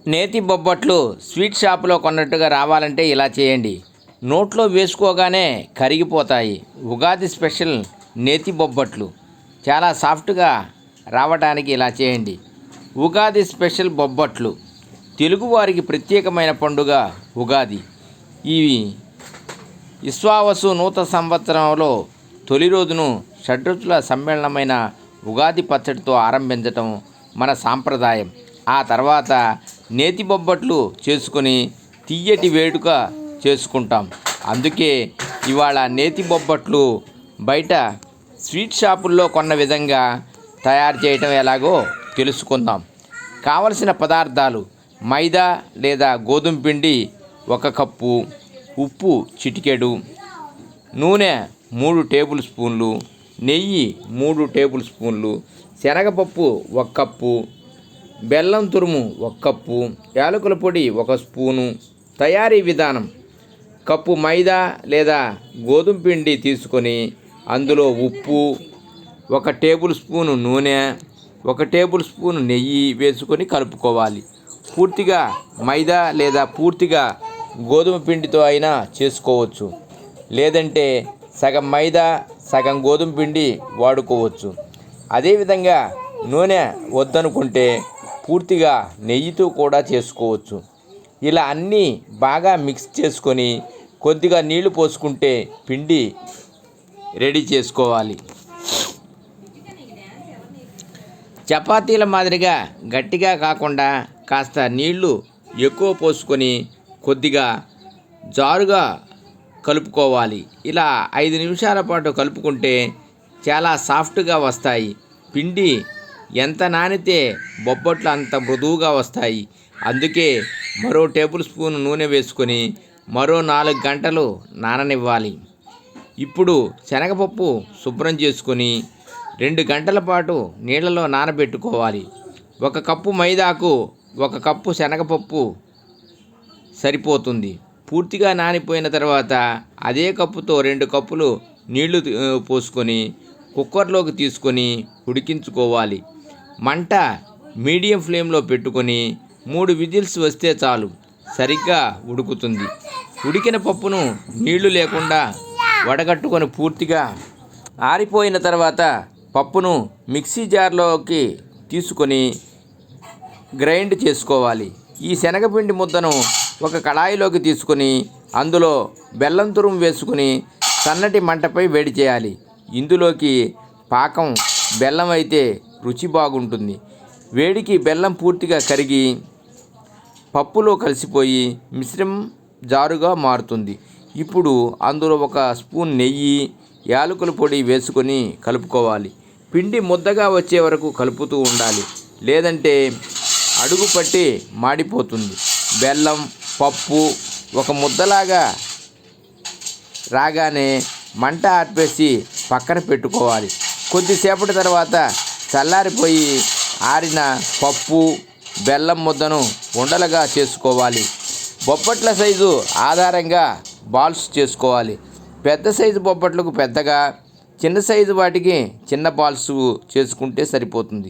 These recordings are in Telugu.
నేతి బొబ్బట్లు స్వీట్ షాపులో కొన్నట్టుగా రావాలంటే ఇలా చేయండి. నోట్లో వేసుకోగానే కరిగిపోతాయి. ఉగాది స్పెషల్ నేతి బొబ్బట్లు చాలా సాఫ్ట్గా రావడానికి ఇలా చేయండి. ఉగాది స్పెషల్ బొబ్బట్లు తెలుగువారికి ప్రత్యేకమైన పండుగ ఉగాది. ఈ విశ్వావసు నూతన సంవత్సరంలో తొలి రోజును షడ్రుచుల సమ్మేళనమైన ఉగాది పచ్చడితో ఆరంభించటం మన సాంప్రదాయం. ఆ తర్వాత నేతి బొబ్బట్లు చేసుకొని తియ్యటి వేడుక చేసుకుంటాం. అందుకే ఇవాళ నేతి బొబ్బట్లు బయట స్వీట్ షాపుల్లో కొన్న విధంగా తయారు చేయటం ఎలాగో తెలుసుకుందాం. కావలసిన పదార్థాలు: మైదా లేదా గోధుమ పిండి 1 కప్పు, ఉప్పు చిటికెడు, నూనె 3 టేబుల్ స్పూన్లు, నెయ్యి 3 టేబుల్ స్పూన్లు, శనగపప్పు 1 కప్పు, బెల్లం తురుము 1 కప్పు, యాలకుల పొడి 1 స్పూను. తయారీ విధానం: కప్పు మైదా లేదా గోధుమ పిండి తీసుకొని అందులో ఉప్పు, 1 టేబుల్ స్పూను నూనె, 1 టేబుల్ స్పూను నెయ్యి వేసుకొని కలుపుకోవాలి. పూర్తిగా మైదా లేదా పూర్తిగా గోధుమ పిండితో అయినా చేసుకోవచ్చు, లేదంటే సగం మైదా సగం గోధుమ పిండి వాడుకోవచ్చు. అదేవిధంగా నూనె వద్దనుకుంటే పూర్తిగా నెయ్యితో కూడా చేసుకోవచ్చు. ఇలా అన్నీ బాగా మిక్స్ చేసుకొని కొద్దిగా నీళ్లు పోసుకుంటే పిండి రెడీ చేసుకోవాలి. చపాతీల మాదిరిగా గట్టిగా కాకుండా కాస్త నీళ్లు ఎక్కువ పోసుకొని కొద్దిగా జారుగా కలుపుకోవాలి. ఇలా 5 నిమిషాల పాటు కలుపుకుంటే చాలా సాఫ్ట్గా వస్తాయి. పిండి ఎంత నానితే బొబ్బట్లు అంత మృదువుగా వస్తాయి. అందుకే మరో టేబుల్ స్పూన్ నూనె వేసుకొని మరో 4 గంటలు నాననివ్వాలి. ఇప్పుడు శనగపప్పు శుభ్రం చేసుకొని 2 గంటల పాటు నీళ్ళలో నానబెట్టుకోవాలి. 1 కప్పు మైదాకు 1 కప్పు శనగపప్పు సరిపోతుంది. పూర్తిగా నానిపోయిన తర్వాత అదే కప్పుతో 2 కప్పులు నీళ్లు పోసుకొని కుక్కర్లోకి తీసుకొని ఉడికించుకోవాలి. మంట మీడియం ఫ్లేమ్లో పెట్టుకొని 3 విజిల్స్ వస్తే చాలు, సరిగ్గా ఉడుకుతుంది. ఉడికిన పప్పును నీళ్లు లేకుండా వడగట్టుకొని పూర్తిగా ఆరిపోయిన తర్వాత పప్పును మిక్సీ జార్లోకి తీసుకొని గ్రైండ్ చేసుకోవాలి. ఈ శనగపిండి ముద్దను ఒక కడాయిలోకి తీసుకొని అందులో బెల్లం తురుము వేసుకుని సన్నటి మంటపై వేడి చేయాలి. ఇందులోకి పాకం బెల్లం అయితే రుచి బాగుంటుంది. వేడికి బెల్లం పూర్తిగా కరిగి పప్పులో కలిసిపోయి మిశ్రమం జారుగా మారుతుంది. ఇప్పుడు అందులో 1 స్పూన్ నెయ్యి, యాలకుల పొడి వేసుకొని కలుపుకోవాలి. పిండి ముద్దగా వచ్చే వరకు కలుపుతూ ఉండాలి, లేదంటే అడుగు పట్టి మాడిపోతుంది. బెల్లం పప్పు ఒక ముద్దలాగా రాగానే మంట ఆర్పేసి పక్కన పెట్టుకోవాలి. కొద్దిసేపటి తర్వాత చల్లారిపోయి ఆరిన పప్పు బెల్లం ముద్దను ఉండలుగా చేసుకోవాలి. బొబ్బట్ల సైజు ఆధారంగా బాల్స్ చేసుకోవాలి. పెద్ద సైజు బొబ్బట్లకు పెద్దగా, చిన్న సైజు వాటికి చిన్న బాల్స్ చేసుకుంటే సరిపోతుంది.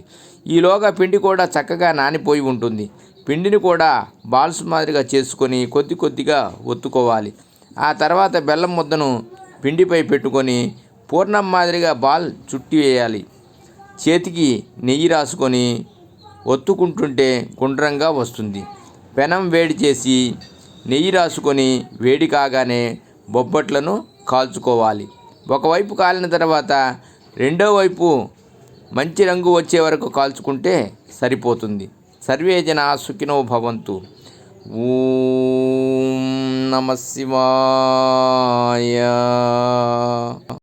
ఈలోగా పిండి కూడా చక్కగా నానిపోయి ఉంటుంది. పిండిని కూడా బాల్స్ మాదిరిగా చేసుకొని కొద్ది కొద్దిగా ఒత్తుకోవాలి. ఆ తర్వాత బెల్లం ముద్దను పిండిపై పెట్టుకొని పూర్ణం మాదిరిగా బాల్ చుట్టి వేయాలి. చేతికి నెయ్యి రాసుకొని ఒత్తుకుంటుంటే గుండ్రంగా వస్తుంది. పెనం వేడి చేసి నెయ్యి రాసుకొని వేడి కాగానే బొబ్బట్లను కాల్చుకోవాలి. ఒకవైపు కాలిన తర్వాత రెండో వైపు మంచి రంగు వచ్చే వరకు కాల్చుకుంటే సరిపోతుంది. సర్వే జనా సుఖినో భవంతు. ఓం నమః శివాయ.